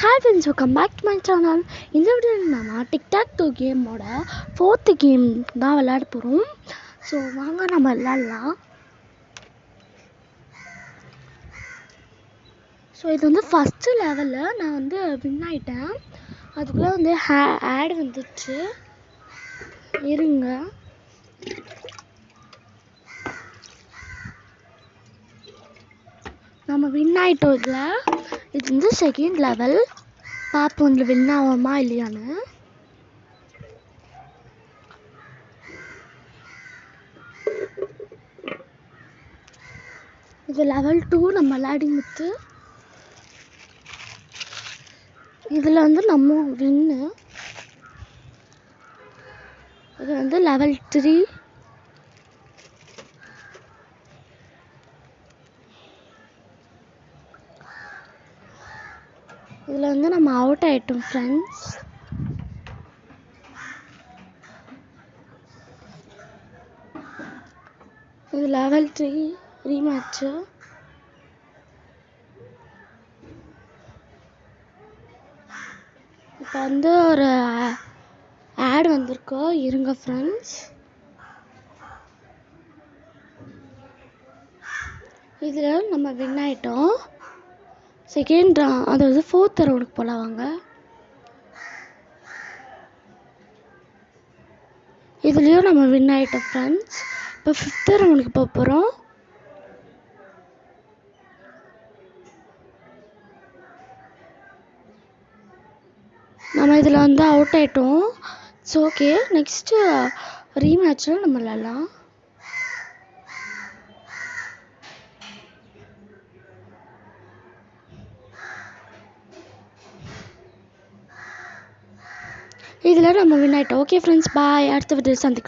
Hi friends, welcome back to my channel. இந்த வீடியோவில் நம்ம டிக்டாக் 2 கேமோட 4th கேம் தான் விளையாட போகிறோம். ஸோ வாங்க நம்ம விளையாடலாம். ஸோ இது வந்து ஃபஸ்ட்டு லெவலில் நான் வந்து வின் ஆகிட்டேன். அதுக்குள்ளே வந்து ஆட் வந்துடுச்சு. இருங்க, நம்ம வின் ஆகிட்டோம். இது வந்து செகண்ட் லெவல். பார்ப்போம் இதில் வின் ஆகுமா இல்லையான்னு. இது லெவல் 2 நம்ம விளையாடி முத்து. இதில் வந்து நம்ம வின்னு. இது வந்து லெவல் 3. இதில் வந்து நம்ம அவுட் ஆகிட்டோம் ஃப்ரெண்ட்ஸ். இது லெவல் 3 ரீமேட்ச்சு. இப்போ வந்து ஒரு ஆட் வந்திருக்கோ, இருங்க ஃப்ரெண்ட்ஸ். இதில் நம்ம வின் ஆகிட்டோம். செகண்ட் அதாவது 4th ரவுண்டுக்கு போகலாம் வாங்க. இதுலேயும் நம்ம வின் ஆகிட்டோம் ஃப்ரெண்ட்ஸ். இப்போ 5th ரவுண்டுக்கு போக போகிறோம். நம்ம இதில் வந்து அவுட் ஆகிட்டோம். It's okay. நெக்ஸ்ட்டு ரீமேட்சில் நம்ம விளையாடலாம். இதில் நம்ம வின் ஆகிட்டோம். ஓகே ஃப்ரெண்ட்ஸ், பாய். அடுத்த வீடியோ சந்திக்கலாம்.